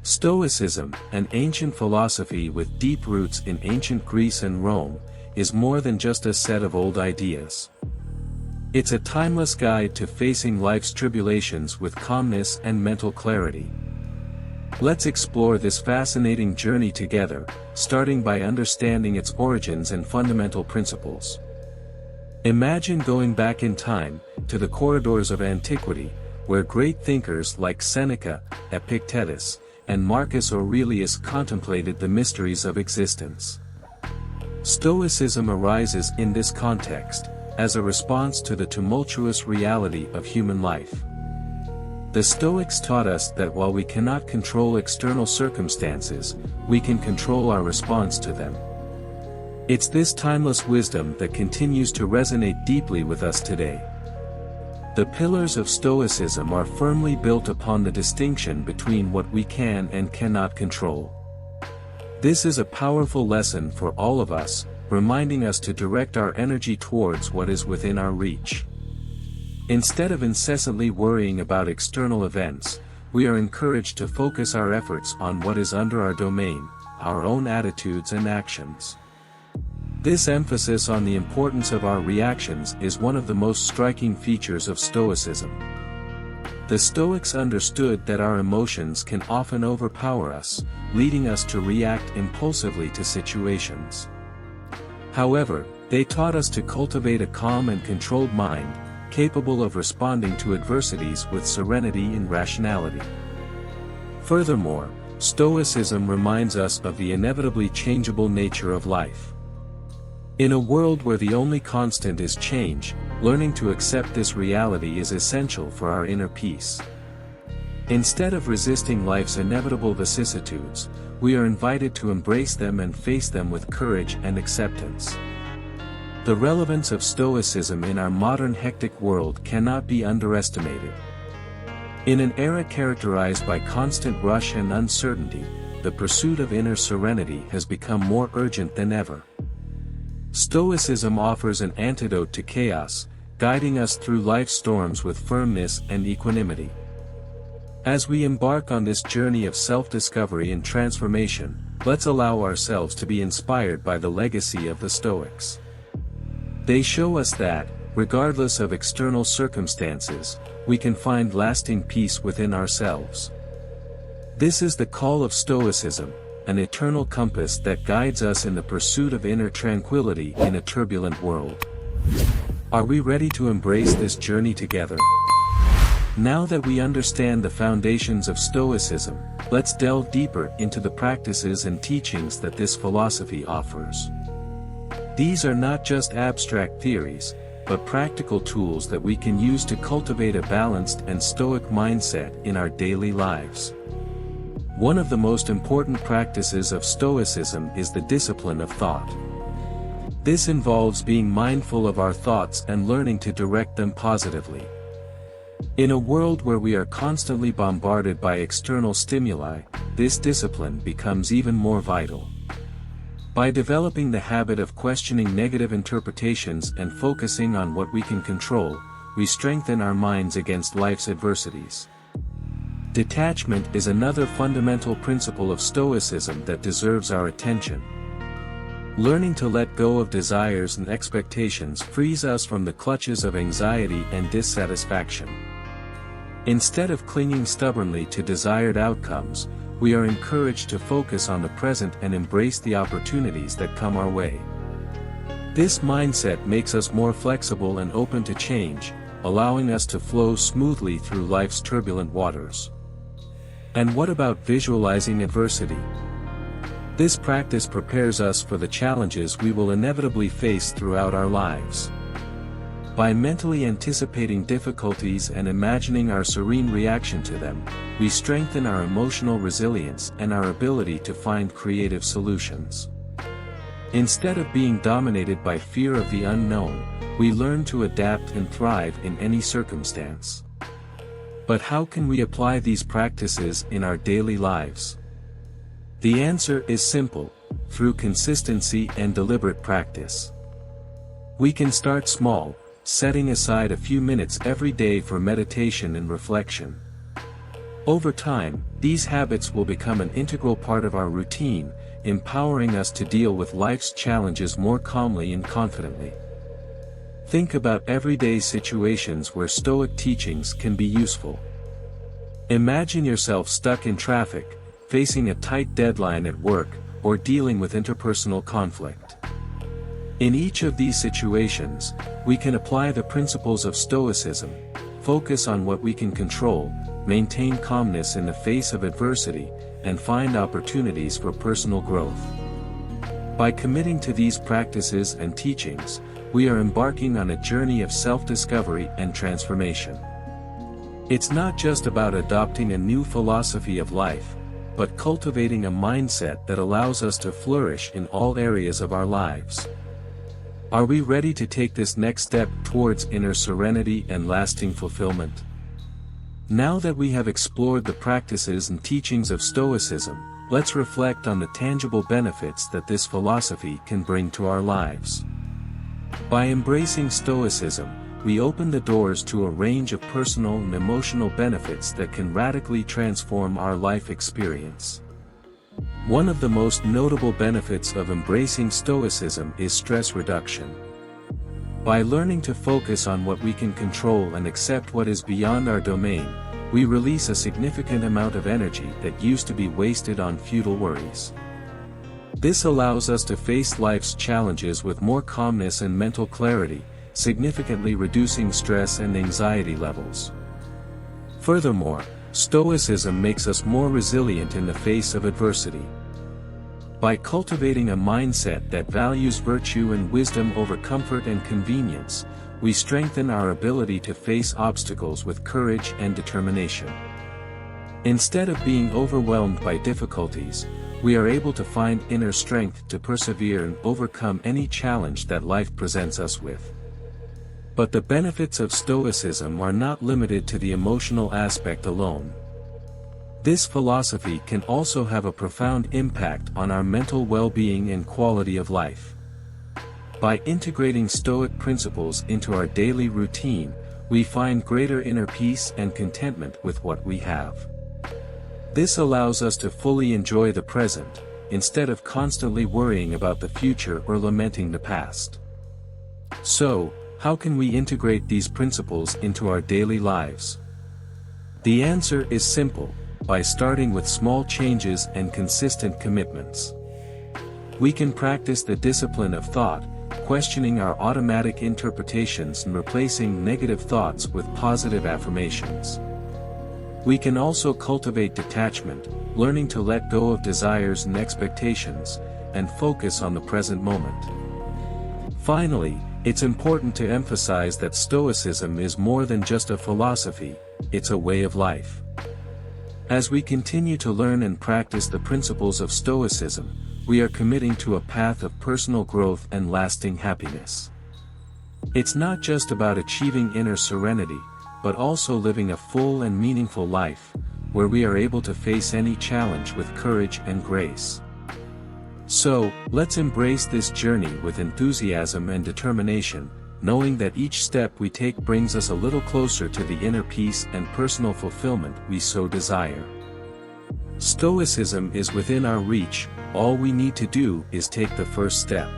Stoicism, an ancient philosophy with deep roots in ancient Greece and Rome, is more than just a set of old ideas. It's a timeless guide to facing life's tribulations with calmness and mental clarity. Let's explore this fascinating journey together, starting by understanding its origins and fundamental principles. Imagine going back in time, to the corridors of antiquity, where great thinkers like Seneca, Epictetus, and Marcus Aurelius contemplated the mysteries of existence. Stoicism arises in this context, as a response to the tumultuous reality of human life. The Stoics taught us that while we cannot control external circumstances, we can control our response to them. It's this timeless wisdom that continues to resonate deeply with us today. The pillars of Stoicism are firmly built upon the distinction between what we can and cannot control. This is a powerful lesson for all of us, reminding us to direct our energy towards what is within our reach. Instead of incessantly worrying about external events, we are encouraged to focus our efforts on what is under our domain, our own attitudes and actions. This emphasis on the importance of our reactions is one of the most striking features of Stoicism. The Stoics understood that our emotions can often overpower us, leading us to react impulsively to situations. However, they taught us to cultivate a calm and controlled mind, capable of responding to adversities with serenity and rationality. Furthermore, Stoicism reminds us of the inevitably changeable nature of life. In a world where the only constant is change, learning to accept this reality is essential for our inner peace. Instead of resisting life's inevitable vicissitudes, we are invited to embrace them and face them with courage and acceptance. The relevance of Stoicism in our modern hectic world cannot be underestimated. In an era characterized by constant rush and uncertainty, the pursuit of inner serenity has become more urgent than ever. Stoicism offers an antidote to chaos, guiding us through life's storms with firmness and equanimity. As we embark on this journey of self-discovery and transformation, let's allow ourselves to be inspired by the legacy of the Stoics. They show us that, regardless of external circumstances, we can find lasting peace within ourselves. This is the call of Stoicism, an eternal compass that guides us in the pursuit of inner tranquility in a turbulent world. Are we ready to embrace this journey together? Now that we understand the foundations of Stoicism, let's delve deeper into the practices and teachings that this philosophy offers. These are not just abstract theories, but practical tools that we can use to cultivate a balanced and stoic mindset in our daily lives. One of the most important practices of Stoicism is the discipline of thought. This involves being mindful of our thoughts and learning to direct them positively. In a world where we are constantly bombarded by external stimuli, this discipline becomes even more vital. By developing the habit of questioning negative interpretations and focusing on what we can control, we strengthen our minds against life's adversities. Detachment is another fundamental principle of Stoicism that deserves our attention. Learning to let go of desires and expectations frees us from the clutches of anxiety and dissatisfaction. Instead of clinging stubbornly to desired outcomes, we are encouraged to focus on the present and embrace the opportunities that come our way. This mindset makes us more flexible and open to change, allowing us to flow smoothly through life's turbulent waters. And what about visualizing adversity? This practice prepares us for the challenges we will inevitably face throughout our lives. By mentally anticipating difficulties and imagining our serene reaction to them, we strengthen our emotional resilience and our ability to find creative solutions. Instead of being dominated by fear of the unknown, we learn to adapt and thrive in any circumstance. But how can we apply these practices in our daily lives? The answer is simple: through consistency and deliberate practice. We can start small, setting aside a few minutes every day for meditation and reflection. Over time, these habits will become an integral part of our routine, empowering us to deal with life's challenges more calmly and confidently. Think about everyday situations where Stoic teachings can be useful. Imagine yourself stuck in traffic, facing a tight deadline at work, or dealing with interpersonal conflict. In each of these situations, we can apply the principles of Stoicism, focus on what we can control, maintain calmness in the face of adversity, and find opportunities for personal growth. By committing to these practices and teachings, we are embarking on a journey of self-discovery and transformation. It's not just about adopting a new philosophy of life, but cultivating a mindset that allows us to flourish in all areas of our lives. Are we ready to take this next step towards inner serenity and lasting fulfillment? Now that we have explored the practices and teachings of Stoicism, let's reflect on the tangible benefits that this philosophy can bring to our lives. By embracing Stoicism, we open the doors to a range of personal and emotional benefits that can radically transform our life experience. One of the most notable benefits of embracing Stoicism is stress reduction. By learning to focus on what we can control and accept what is beyond our domain, we release a significant amount of energy that used to be wasted on futile worries. This allows us to face life's challenges with more calmness and mental clarity, significantly reducing stress and anxiety levels. Furthermore, Stoicism makes us more resilient in the face of adversity. By cultivating a mindset that values virtue and wisdom over comfort and convenience, we strengthen our ability to face obstacles with courage and determination. Instead of being overwhelmed by difficulties, we are able to find inner strength to persevere and overcome any challenge that life presents us with. But the benefits of Stoicism are not limited to the emotional aspect alone. This philosophy can also have a profound impact on our mental well-being and quality of life. By integrating Stoic principles into our daily routine, we find greater inner peace and contentment with what we have. This allows us to fully enjoy the present, instead of constantly worrying about the future or lamenting the past. So, how can we integrate these principles into our daily lives? The answer is simple: by starting with small changes and consistent commitments. We can practice the discipline of thought, questioning our automatic interpretations and replacing negative thoughts with positive affirmations. We can also cultivate detachment, learning to let go of desires and expectations, and focus on the present moment. Finally, it's important to emphasize that Stoicism is more than just a philosophy, it's a way of life. As we continue to learn and practice the principles of Stoicism, we are committing to a path of personal growth and lasting happiness. It's not just about achieving inner serenity, but also living a full and meaningful life, where we are able to face any challenge with courage and grace. So, let's embrace this journey with enthusiasm and determination, knowing that each step we take brings us a little closer to the inner peace and personal fulfillment we so desire. Stoicism is within our reach, all we need to do is take the first step.